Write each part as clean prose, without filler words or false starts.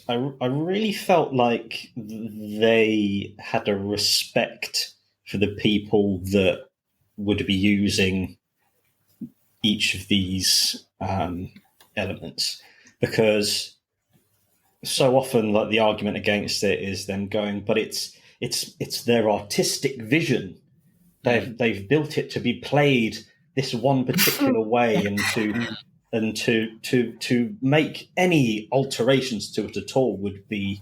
I really felt like they had a respect for the people that would be using each of these elements, because so often, like, the argument against it is them going, but it's their artistic vision. They've built it to be played this one particular way, and to make any alterations to it at all would be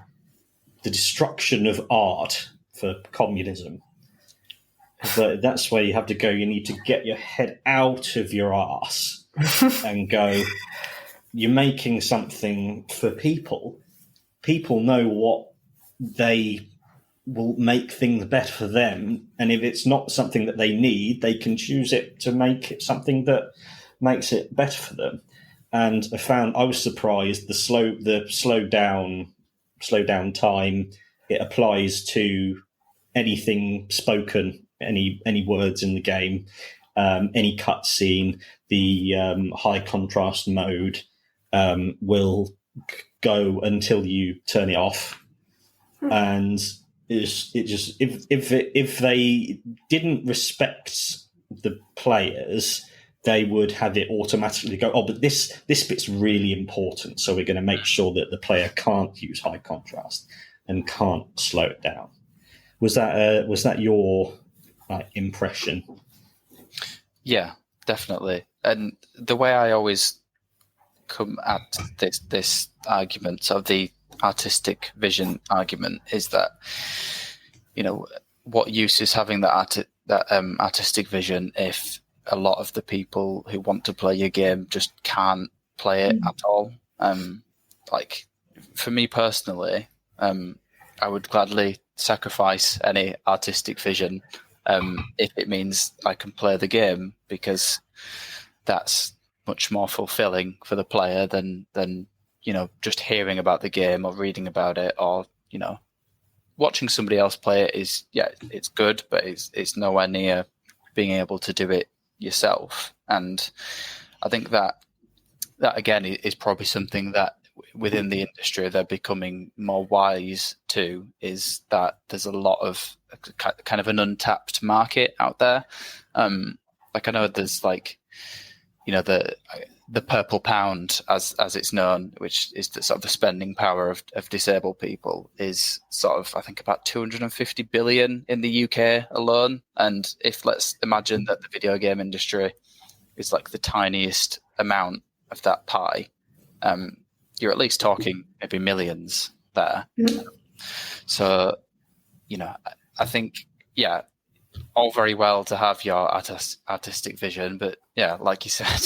the destruction of art for communism. But that's where you have to go. You need to get your head out of your arse and go, you're making something for people. People know what they will make things better for them. And if it's not something that they need, they can choose it to make it something that makes it better for them. And I was surprised the slow down time, it applies to anything spoken, any words in the game, any cutscene. The high contrast mode will go until you turn it off, and if they didn't respect the players, they would have it automatically go, oh, but this bit's really important, so we're going to make sure that the player can't use high contrast and can't slow it down. Was that your impression? Yeah, definitely. And the way I always come at this argument of the artistic vision argument is that, what use is having that artistic vision if a lot of the people who want to play your game just can't play it at all? Like, for me personally, I would gladly sacrifice any artistic vision if it means I can play the game, because that's much more fulfilling for the player than just hearing about the game or reading about it, or watching somebody else play it is, yeah, it's good, but it's nowhere near being able to do it yourself. And I think that again is probably something that within the industry they're becoming more wise to, is that there's a lot of kind of an untapped market out there. Like, I know there's the purple pound, as it's known, which is the sort of the spending power of disabled people, is sort of, I think, about 250 billion in the UK alone. And if, let's imagine that the video game industry is like the tiniest amount of that pie, you're at least talking maybe millions there. So, I think, yeah, all very well to have your artistic vision, but yeah, like you said,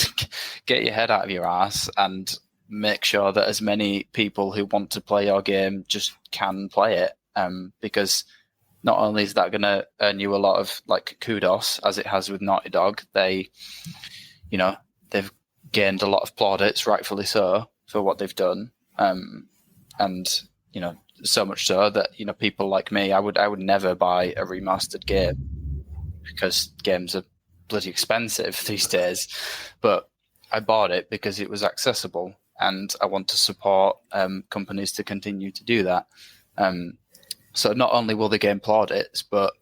get your head out of your ass and make sure that as many people who want to play your game just can play it. Because not only is that going to earn you a lot of kudos, as it has with Naughty Dog, they've gained a lot of plaudits, rightfully so, for what they've done. And so much so that people like me, I would never buy a remastered game, because games are bloody expensive these days. But I bought it because it was accessible, and I want to support companies to continue to do that. So not only will they gain plaudits, but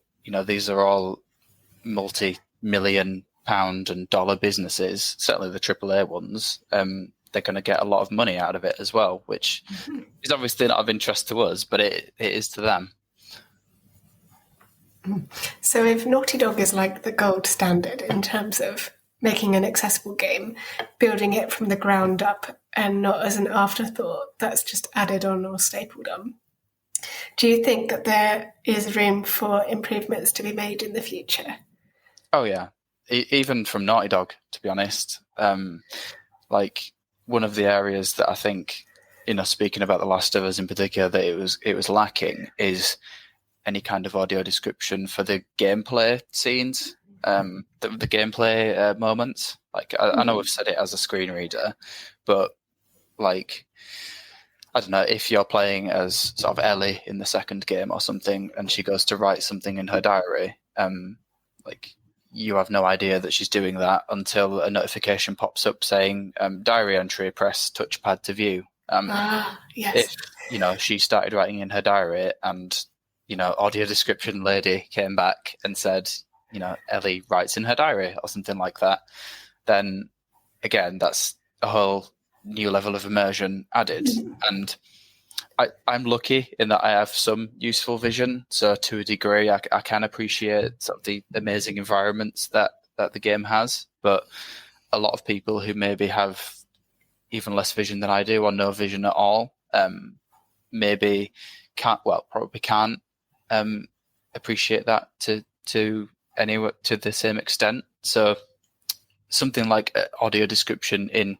these are all multi-million pound and dollar businesses, certainly the AAA ones. They're going to get a lot of money out of it as well, which is obviously not of interest to us, but it is to them. So if Naughty Dog is like the gold standard in terms of making an accessible game, building it from the ground up and not as an afterthought that's just added on or stapled on, do you think that there is room for improvements to be made in the future? Oh, yeah. Even from Naughty Dog, to be honest. One of the areas that I think, speaking about The Last of Us in particular, that it was lacking is any kind of audio description for the gameplay scenes, the gameplay moments. I know we've said it as a screen reader, but I don't know, if you're playing as sort of Ellie in the second game or something, and she goes to write something in her diary, you have no idea that she's doing that until a notification pops up saying, diary entry, press touchpad to view. Yes. If she started writing in her diary and audio description lady came back and said, Ellie writes in her diary or something like that, then again, that's a whole new level of immersion added. And I'm lucky in that I have some useful vision. So to a degree, I can appreciate sort of the amazing environments that the game has. But a lot of people who maybe have even less vision than I do or no vision at all, maybe probably can't appreciate that to the same extent. So something like audio description in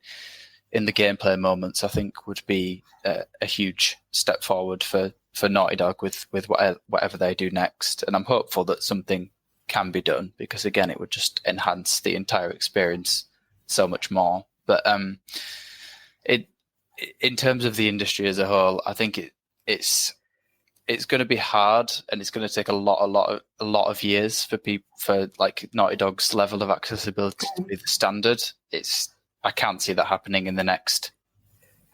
the gameplay moments, I think, would be a huge step forward for Naughty Dog with whatever they do next. And I'm hopeful that something can be done, because again, it would just enhance the entire experience so much more. But in terms of the industry as a whole, I think it's going to be hard, and it's going to take a lot of years for like Naughty Dog's level of accessibility to be the standard. I can't see that happening in the next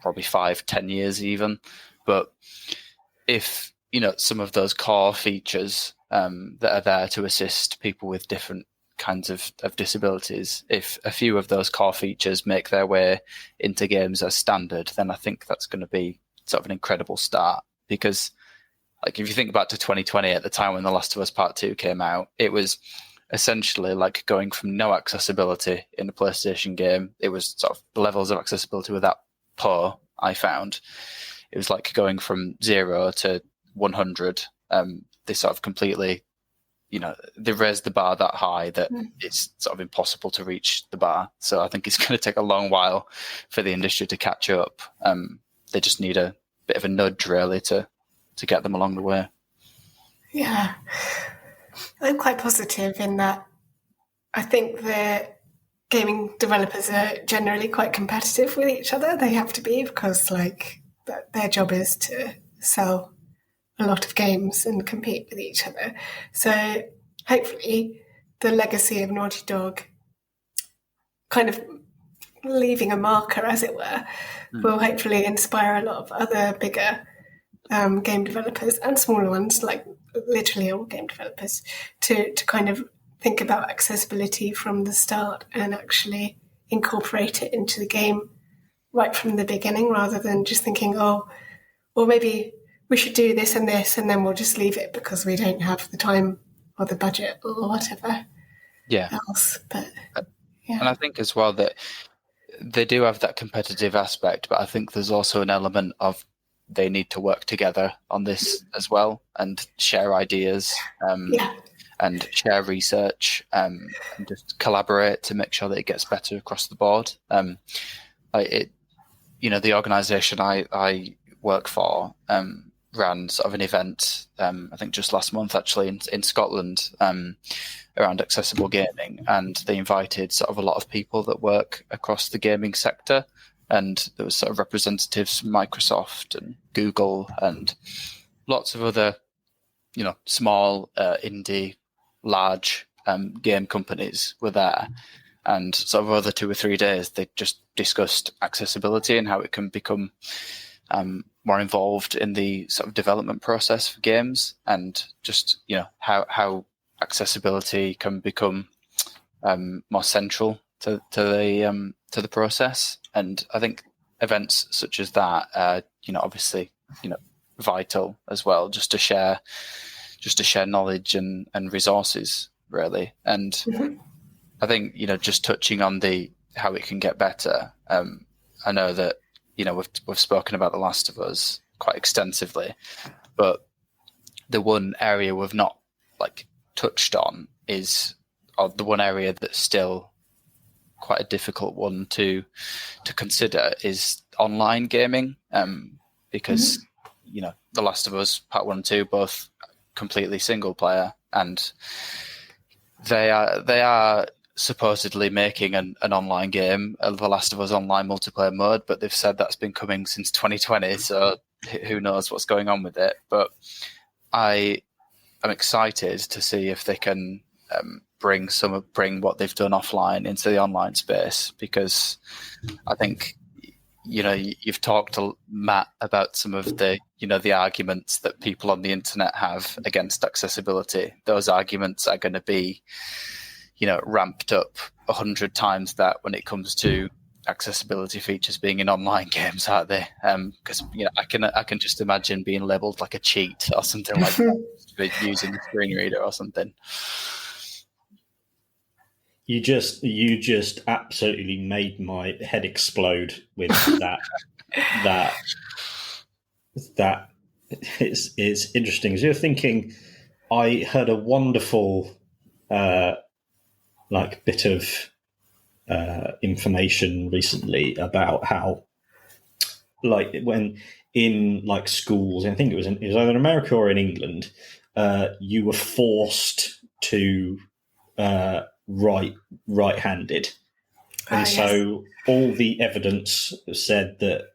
probably 5-10 years even. But if some of those core features that are there to assist people with different kinds of disabilities, if a few of those core features make their way into games as standard, then I think that's going to be sort of an incredible start. Because like if you think back to 2020, at the time when The Last of Us Part 2 came out, it was essentially like going from no accessibility in a PlayStation game. It was sort of the levels of accessibility were that poor, I found. It was like going from 0 to 100. They sort of completely, they raised the bar that high that it's sort of impossible to reach the bar. So I think it's going to take a long while for the industry to catch up. They just need a bit of a nudge, really, to get them along the way. Yeah. I'm quite positive in that I think the gaming developers are generally quite competitive with each other. They have to be, because their job is to sell a lot of games and compete with each other. So hopefully the legacy of Naughty Dog, kind of leaving a marker, as it were, will hopefully inspire a lot of other bigger game developers and smaller ones, like literally all game developers, to kind of think about accessibility from the start and actually incorporate it into the game right from the beginning, rather than just thinking, or maybe we should do this and then we'll just leave it because we don't have the time or the budget or whatever else. But yeah. And I think as well that they do have that competitive aspect, but I think there's also an element of they need to work together on this as well and share ideas and share research and just collaborate to make sure that it gets better across the board. The organisation I work for ran sort of an event, I think just last month actually in Scotland, around accessible gaming, and they invited sort of a lot of people that work across the gaming sector, and there was sort of representatives from Microsoft and Google and lots of other, small, indie, large game companies were there. And sort of over 2 or 3 days, they just discussed accessibility and how it can become more involved in the sort of development process for games, and just how accessibility can become more central to the process. And I think events such as that are obviously vital as well, just to share knowledge and resources, really. And I think just touching on how it can get better. I know that we've spoken about The Last of Us quite extensively, but the one area we've not touched on or the one area that's still quite a difficult one to consider is online gaming, because The Last of Us Part 1 and 2 both completely single player, and they are supposedly making an online game, The Last of Us online multiplayer mode, but they've said that's been coming since 2020, so who knows what's going on with it. But I am excited to see if they can bring what they've done offline into the online space, because I think you've talked to Matt about some of the, the arguments that people on the internet have against accessibility. Those arguments are going to be, ramped up 100 times that when it comes to accessibility features being in online games, aren't they? Because I can just imagine being labelled like a cheat or something like that for using the screen reader or something. You just absolutely made my head explode with that. that it's interesting. As you're thinking, I heard a wonderful bit of information recently about how, when in schools, I think it was either in America or in England, you were forced to write right-handed, and so all the evidence said that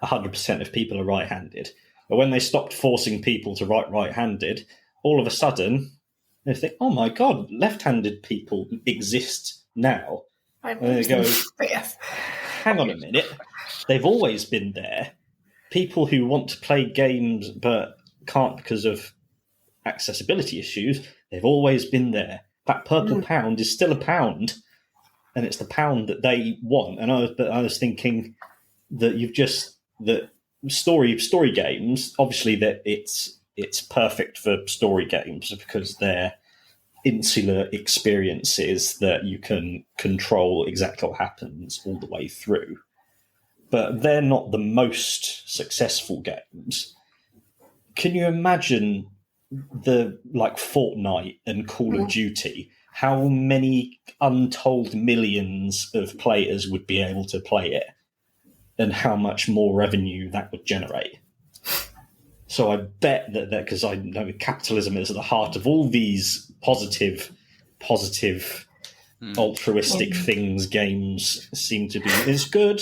100% of people are right-handed. But when they stopped forcing people to write right-handed, all of a sudden they think, "Oh my God, left-handed people exist now." And they go, "Hang on a minute, they've always been there. People who want to play games but can't because of accessibility issues, they've always been there. That purple pound is still a pound, and it's the pound that they want." And I was thinking that story games, obviously that it's perfect for story games because they're insular experiences that you can control exactly what happens all the way through. But they're not the most successful games. Can you imagine the Fortnite and Call of Duty, how many untold millions of players would be able to play it and how much more revenue that would generate? So I bet that because I know capitalism is at the heart of all these positive, altruistic things games seem to be, is good,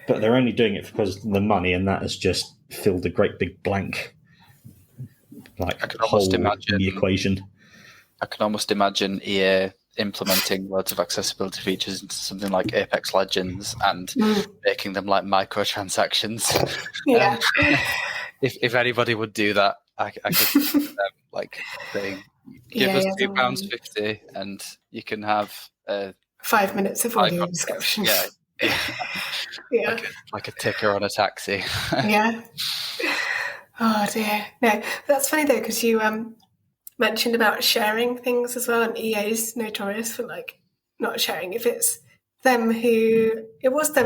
but they're only doing it because of the money, and that has just filled a great big blank I can almost imagine the equation. I can almost imagine EA implementing loads of accessibility features into something like Apex Legends and making them like microtransactions. Yeah. If anybody would do that, I could see them saying, "Give us £2.50 and you can have 5 minutes of audio description." Yeah. Like a ticker on a taxi. Yeah. Oh dear. No, that's funny though, because you mentioned about sharing things as well, and EA's notorious for not sharing. If it was them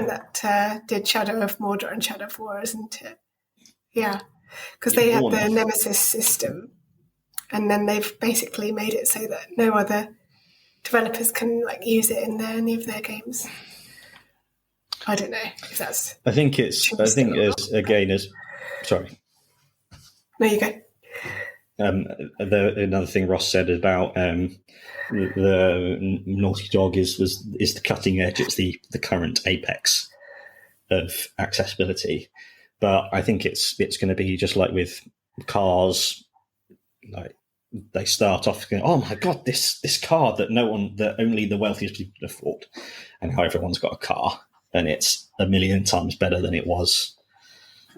that did Shadow of Mordor and Shadow of War, isn't it? Yeah, because they had the Nemesis system, and then they've basically made it so that no other developers can use it in any of their games. I don't know if that's. Sorry. No, you go. Another thing Ross said about the Naughty Dog is the cutting edge. It's the current apex of accessibility, but I think it's going to be just like with cars. They start off going, "Oh my God, this car that only the wealthiest people can afford," and how everyone's got a car, and it's 1,000,000 times better than it was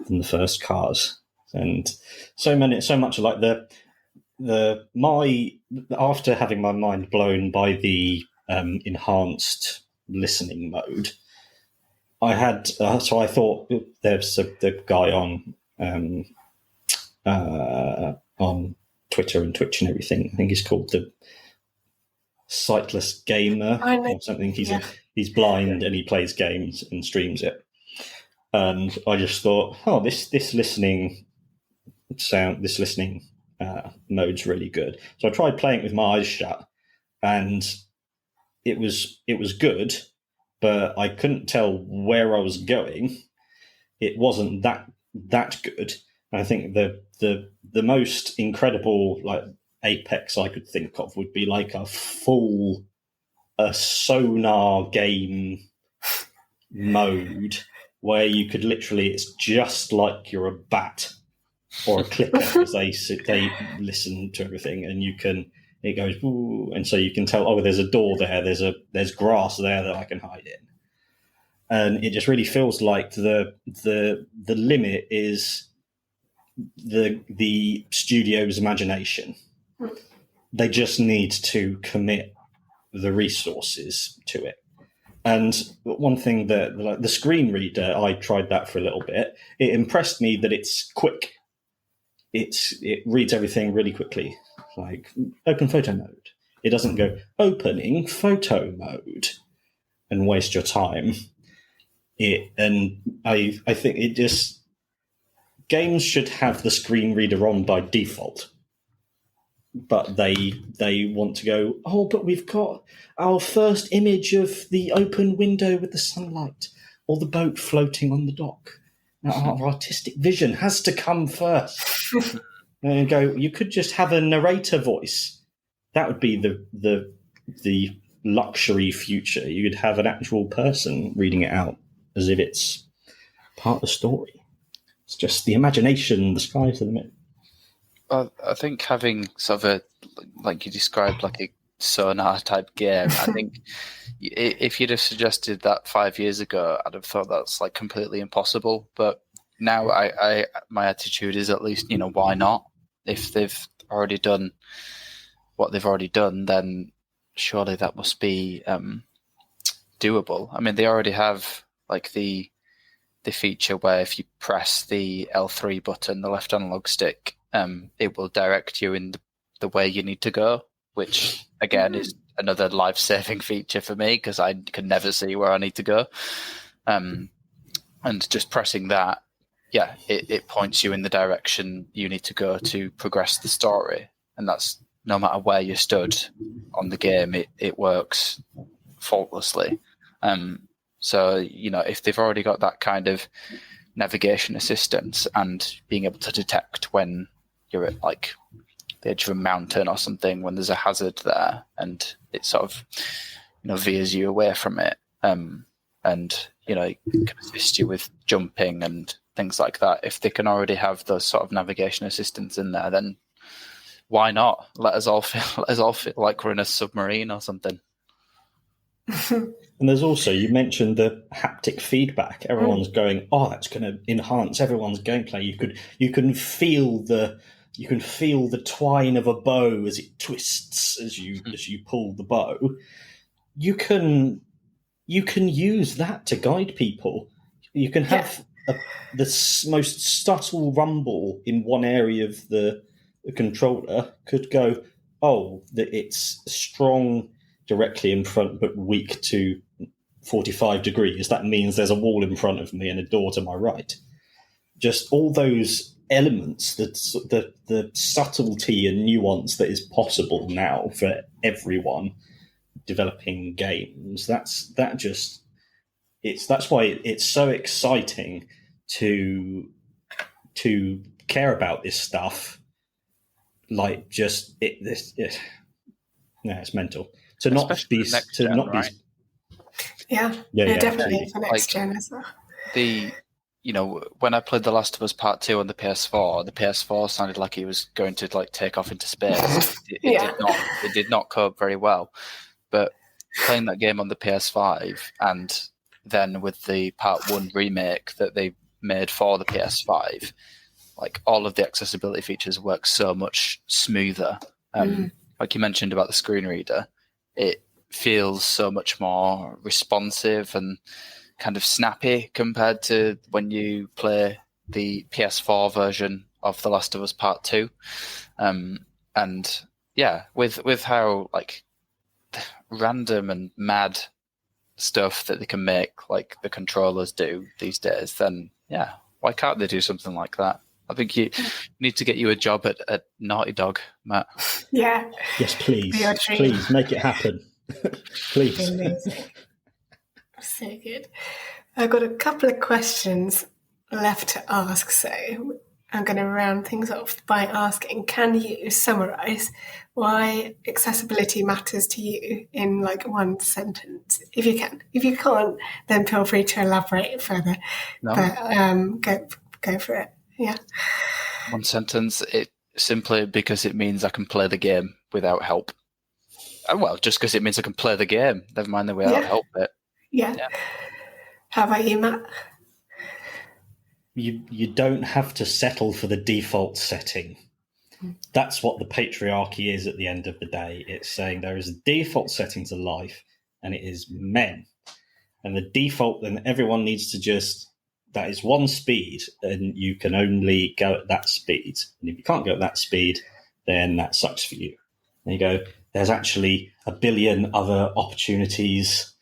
than the first cars. And so much like after having my mind blown by the enhanced listening mode, I had so I thought there's the guy on Twitter and Twitch and everything. I think he's called the Sightless Gamer or something. He's blind and he plays games and streams it. And I just thought, this listening mode's really good. So I tried playing it with my eyes shut, and it was good, but I couldn't tell where I was going. It wasn't that good. And I think the most incredible Apex I could think of would be a sonar game mode where you could literally, it's just like you're a bat or a clicker as they listen to everything, and it goes, ooh, and so you can tell, there's a door there, there's grass there that I can hide in. and it just really feels like the limit is the studio's imagination. They just need to commit the resources to it. And one thing that, like, the screen reader, I tried that for a little bit. It impressed me that it's quick. It reads everything really quickly, like open photo mode. It doesn't go opening photo mode and waste your time. I think it just, games should have the screen reader on by default. But they want to go, oh, but we've got our first image of the open window with the sunlight or the boat floating on the dock. Now, our artistic vision has to come first. And go, you could just have a narrator voice. That would be the luxury future. You could have an actual person reading it out as if it's part of the story. It's just the imagination, the sky's the limit. I think having sort of a, like you described, like a sonar type game, I think if you'd have suggested that 5 years ago, I'd have thought that's like completely impossible. But now I my attitude is, at least, why not? If they've already done what they've already done, then surely that must be doable. I mean, they already have like the feature where if you press the L3 button, the left analog stick, it will direct you in the way you need to go, which again is another life-saving feature for me, because I can never see where I need to go. And just pressing that, it points you in the direction you need to go to progress the story. And that's no matter where you stood on the game, it works faultlessly. So, if they've already got that kind of navigation assistance and being able to detect when you're at like the edge of a mountain or something, when there's a hazard there, and it sort of veers you away from it, and it can assist you with jumping and things like that. If they can already have those sort of navigation assistants in there, then why not? Let us all feel like we're in a submarine or something. And there's also, you mentioned the haptic feedback. Everyone's going, oh, that's going to enhance everyone's gameplay. You can feel the twine of a bow as it twists as you pull the bow. You can use that to guide people. You can have the most subtle rumble in one area of the controller could go, oh, it's strong directly in front but weak to 45 degrees. That means there's a wall in front of me and a door to my right. Just all those elements, the subtlety and nuance that is possible now for everyone developing games. That's why it's so exciting to care about this stuff. Like, just it's mental to not Especially be next to gen, not right? be. Yeah, definitely for next gen as well. When I played The Last of Us Part 2 on the PS4 sounded like it was going to like take off into space. It did not cope very well. But playing that game on the PS5, and then with the Part 1 remake that they made for the PS5, like all of the accessibility features work so much smoother. Like you mentioned about the screen reader, it feels so much more responsive and kind of snappy compared to when you play the PS4 version of The Last of Us Part 2. And yeah, with how like random and mad stuff that they can make, like the controllers do these days, then yeah, why can't they do something like that? I think you need to get you a job at Naughty Dog, Matt. Yeah. Yes, please. Please make it happen. Please. Amazing. So good. I've got a couple of questions left to ask, so I'm going to round things off by asking, can you summarise why accessibility matters to you in like one sentence, if you can? If you can't, then feel free to elaborate further. No. But go for it. Yeah. One sentence, it simply because it means I can play the game without help. Well, just because it means I can play the game, never mind the without help bit. Yeah. How about you, Matt? You don't have to settle for the default setting. That's what the patriarchy is at the end of the day. It's saying there is a default setting to life, and it is men. And the default, then everyone needs to just, that is one speed, and you can only go at that speed. And if you can't go at that speed, then that sucks for you. And you go, there's actually a billion other opportunities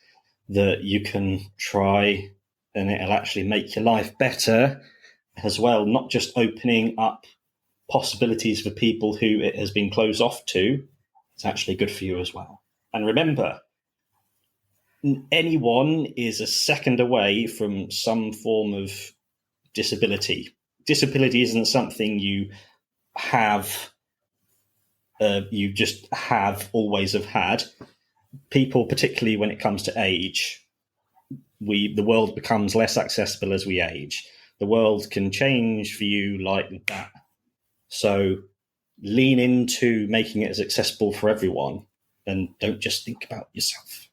that you can try, and it'll actually make your life better as well, not just opening up possibilities for people who it has been closed off to. It's actually good for you as well. And remember, anyone is a second away from some form of disability. Disability isn't something you have, you just always have had. People, particularly when it comes to age, the world becomes less accessible as we age. The world can change for you like that. So lean into making it as accessible for everyone, and don't just think about yourself.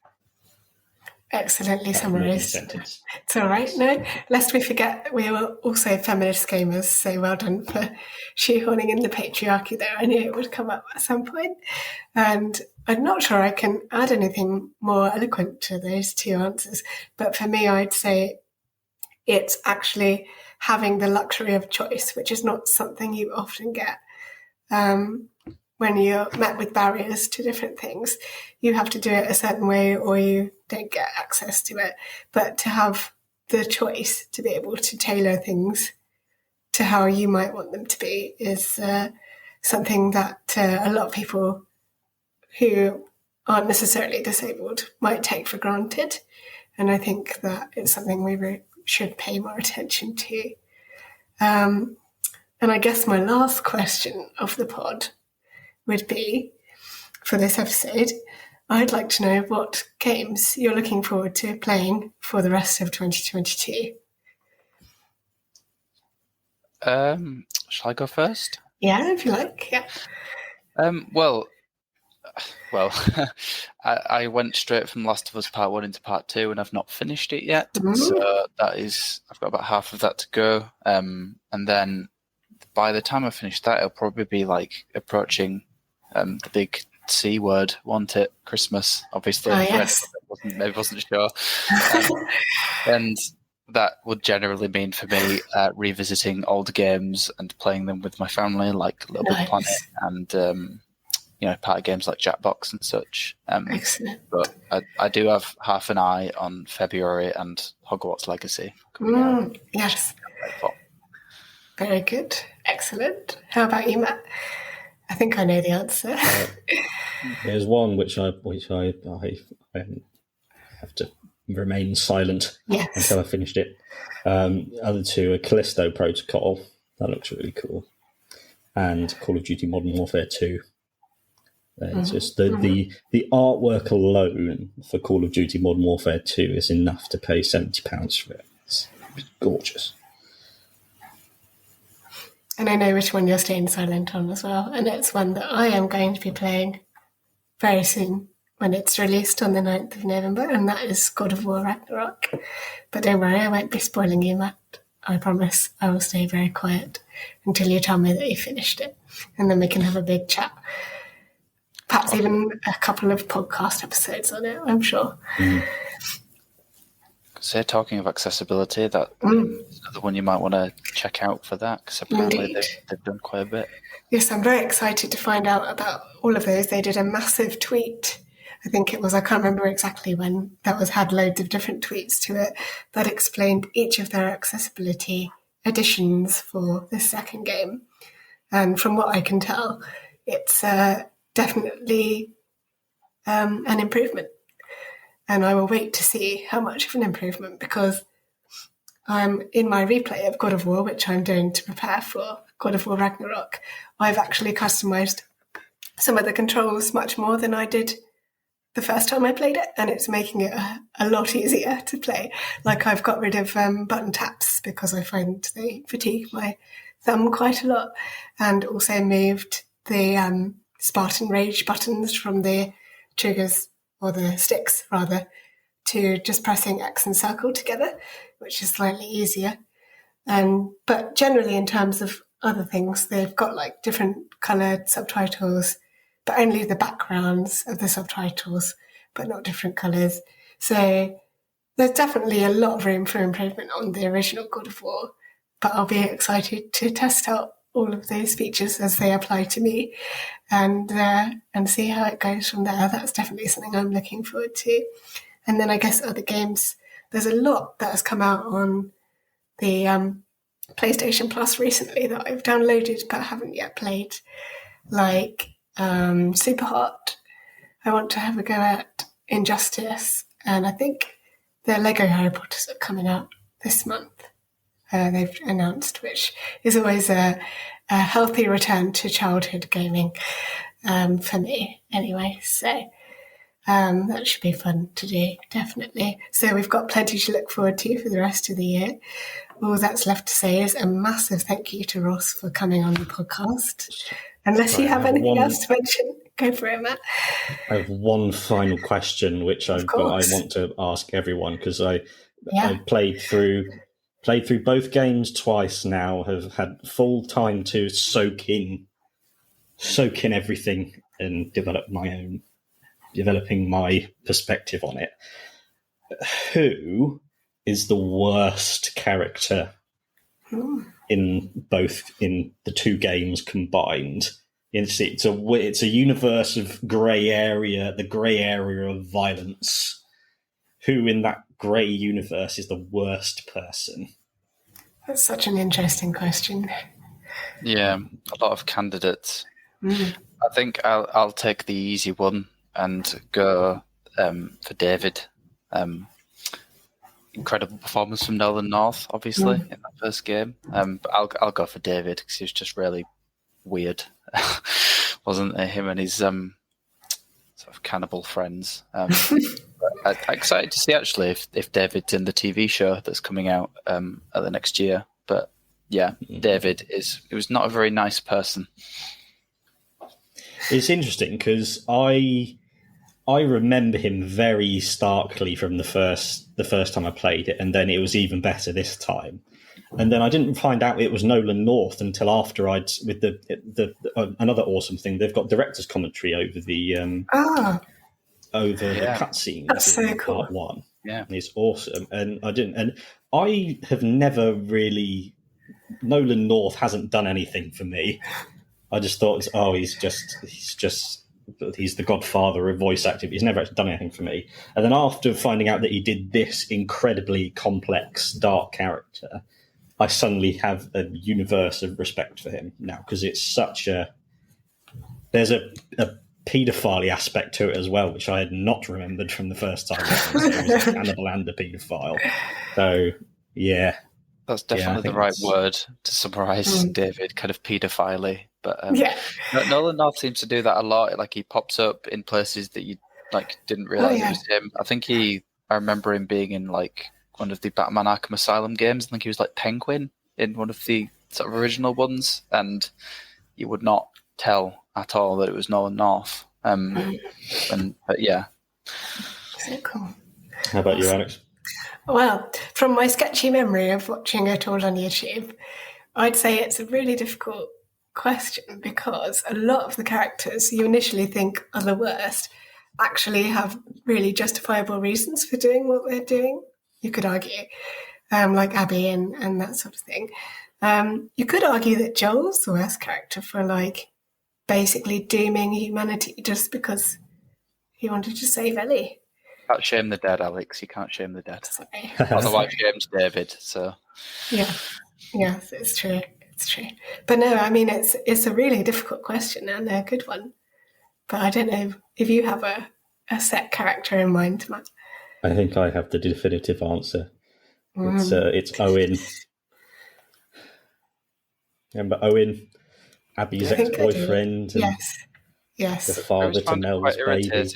Excellently summarised. It's all right. No, lest we forget, we are also feminist gamers, so well done for shoehorning in the patriarchy there. I knew it would come up at some point. And I'm not sure I can add anything more eloquent to those two answers. But for me, I'd say it's actually having the luxury of choice, which is not something you often get. When you're met with barriers to different things, you have to do it a certain way or you don't get access to it. But to have the choice to be able to tailor things to how you might want them to be is something that a lot of people who aren't necessarily disabled might take for granted. And I think that it's something we should pay more attention to. And I guess my last question of the pod would be, for this episode, I'd like to know what games you're looking forward to playing for the rest of 2022. Shall I go first? Yeah, if you like, yeah. Well, I went straight from Last of Us Part 1 into Part 2 and I've not finished it yet. So I've got about half of that to go. And then by the time I finish that, it'll probably be like approaching the big C word, won't it? Christmas, obviously. Yes. Maybe wasn't sure. And that would generally mean for me revisiting old games and playing them with my family, like Little Big Planet and party games like Jackbox and such. Excellent. But I do have half an eye on February and Hogwarts Legacy. Yes. Very good. Excellent. How about you, Matt? I think I know the answer. There's one which I have to remain silent until I finished it. Other two are Callisto Protocol. That looks really cool. And Call of Duty Modern Warfare 2. It's just the artwork alone for Call of Duty Modern Warfare 2 is enough to pay £70 for it. It's gorgeous. And I know which one you're staying silent on as well. And it's one that I am going to be playing very soon when it's released on the 9th of November. And that is God of War Ragnarok. But don't worry, I won't be spoiling you, Matt. I promise I will stay very quiet until you tell me that you finished it. And then we can have a big chat. Perhaps even a couple of podcast episodes on it, I'm sure. So talking of accessibility, that's another one you might want to check out for that, because apparently they've done quite a bit. Yes, I'm very excited to find out about all of those. They did a massive tweet. I think it was, I can't remember exactly when, that had loads of different tweets to it that explained each of their accessibility additions for this second game. And from what I can tell, it's definitely an improvement. And I will wait to see how much of an improvement, because I'm in my replay of God of War, which I'm doing to prepare for God of War Ragnarok. I've actually customised some of the controls much more than I did the first time I played it, and it's making it a lot easier to play. Like, I've got rid of button taps because I find they fatigue my thumb quite a lot, and also moved the Spartan Rage buttons from the triggers, or the sticks rather, to just pressing X and circle together, which is slightly easier. But generally, in terms of other things, they've got like different coloured subtitles, but only the backgrounds of the subtitles, but not different colours. So there's definitely a lot of room for improvement on the original God of War, but I'll be excited to test out all of those features as they apply to me and see how it goes from there. That's definitely something I'm looking forward to. And then I guess other games, there's a lot that has come out on the PlayStation Plus recently that I've downloaded but haven't yet played, like Superhot. I want to have a go at Injustice, and I think the Lego Harry Potters are coming out this month. They've announced, which is always a healthy return to childhood gaming for me anyway. So that should be fun to do, definitely. So we've got plenty to look forward to for the rest of the year. All that's left to say is a massive thank you to Ross for coming on the podcast. Unless you have anything else to mention, go for it, Matt. I have one final question, which I want to ask everyone, because I played through both games twice now, have had full time to soak in everything and developing my perspective on it. Who is the worst character in the two games combined? It's a universe of grey area, the grey area of violence. Who in that grey universe is the worst person? That's such an interesting question. Yeah, a lot of candidates. I think I'll take the easy one and go for David. Incredible performance from Nolan North, obviously, in that first game. But I'll go for David because he was just really weird, wasn't it? Him and his sort of cannibal friends. I'm excited to see actually if David's in the TV show that's coming out at the next year. But yeah, David was not a very nice person. It's interesting because I remember him very starkly from the first time I played it, and then it was even better this time. And then I didn't find out it was Nolan North until after with the another awesome thing. They've got director's commentary over the the cutscenes. That's so cool. Part one. Yeah, and it's awesome. And I have never really. Nolan North hasn't done anything for me. I just thought, he's the godfather of voice acting. He's never actually done anything for me. And then after finding out that he did this incredibly complex, dark character, I suddenly have a universe of respect for him now, because it's such there's a paedophile aspect to it as well, which I had not remembered from the first time. So he was a cannibal and a paedophile. So, yeah. That's definitely the right word to summarise David, kind of paedophile. But Nolan North seems to do that a lot. Like, he pops up in places that you didn't realise it was him. I think I remember him being in one of the Batman Arkham Asylum games. I think he was like Penguin in one of the sort of original ones, and you would not tell at all that it was Nolan North. But yeah. So cool. How about you, Alex? Well, from my sketchy memory of watching it all on YouTube, I'd say it's a really difficult question, because a lot of the characters you initially think are the worst actually have really justifiable reasons for doing what they're doing. You could argue, like Abby and that sort of thing. You could argue that Joel's the worst character for basically dooming humanity just because he wanted to save Ellie. You can't shame the dead, Alex. You can't shame the dead. Otherwise, shames David. So yeah, it's true. It's true. But no, I mean, it's a really difficult question and a good one. But I don't know if you have a set character in mind, Matt. I think I have the definitive answer. It's Owen. Remember Owen, Abby's ex-boyfriend? Yes. The father to Mel's baby.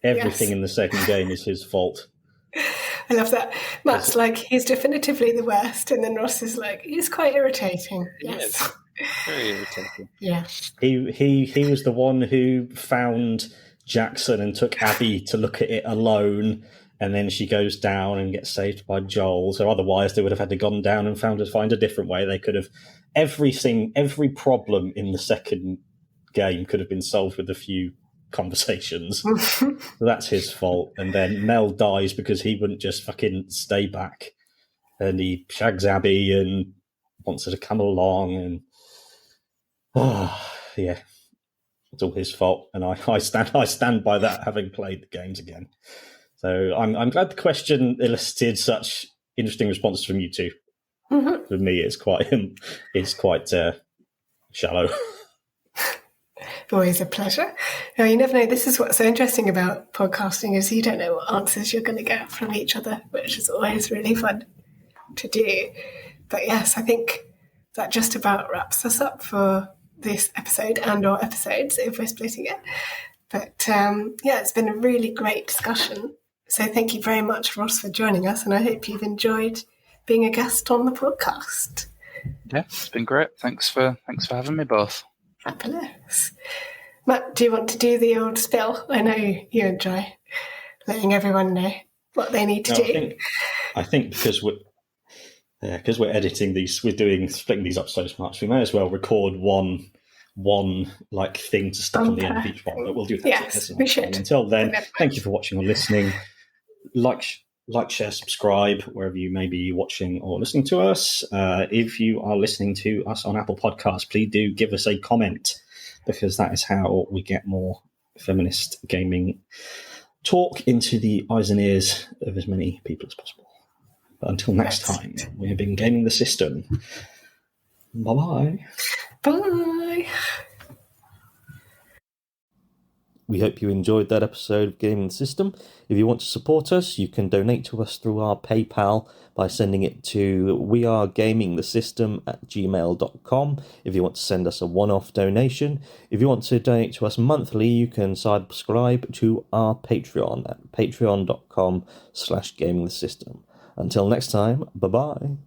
Everything in the second game is his fault. I love that. Matt's he's definitively the worst, and then Ross is he's quite irritating. Yes. Very irritating. Yeah. He was the one who found Jackson and took Abby to look at it alone, and then she goes down and gets saved by Joel. So otherwise they would have had to gone down and find a different way. They could have every problem in the second game could have been solved with a few conversations. So that's his fault. And then Mel dies because he wouldn't just fucking stay back, and he shags Abby and wants her to come along, and yeah, it's all his fault. And I stand by that, having played the games again. So I'm glad the question elicited such interesting responses from you two. Mm-hmm. For me, it's quite shallow. Always a pleasure. No, you never know. This is what's so interesting about podcasting, is you don't know what answers you're going to get from each other, which is always really fun to do. But yes, I think that just about wraps us up for this episode and/or episodes if we're splitting it. But it's been a really great discussion. So thank you very much, Ross, for joining us, and I hope you've enjoyed being a guest on the podcast. Yeah, it's been great. Thanks for having me both. Fabulous. Matt, do you want to do the old spill? I know you enjoy letting everyone know what they need to do. I think because we're editing these, splitting these up so much, we may as well record one like thing to stick on the end of each one. But we'll do that. Yes, we should. Until then, thank you for watching or listening. Like, share, subscribe wherever you may be watching or listening to us. If you are listening to us on Apple Podcasts, please do give us a comment, because that is how we get more feminist gaming talk into the eyes and ears of as many people as possible. But until next time, we have been gaming the system. Bye-bye. Bye. We hope you enjoyed that episode of Gaming the System. If you want to support us, you can donate to us through our PayPal by sending it to wearegamingthesystem@gmail.com if you want to send us a one-off donation. If you want to donate to us monthly, you can subscribe to our Patreon at patreon.com/gamingthesystem. Until next time, bye-bye.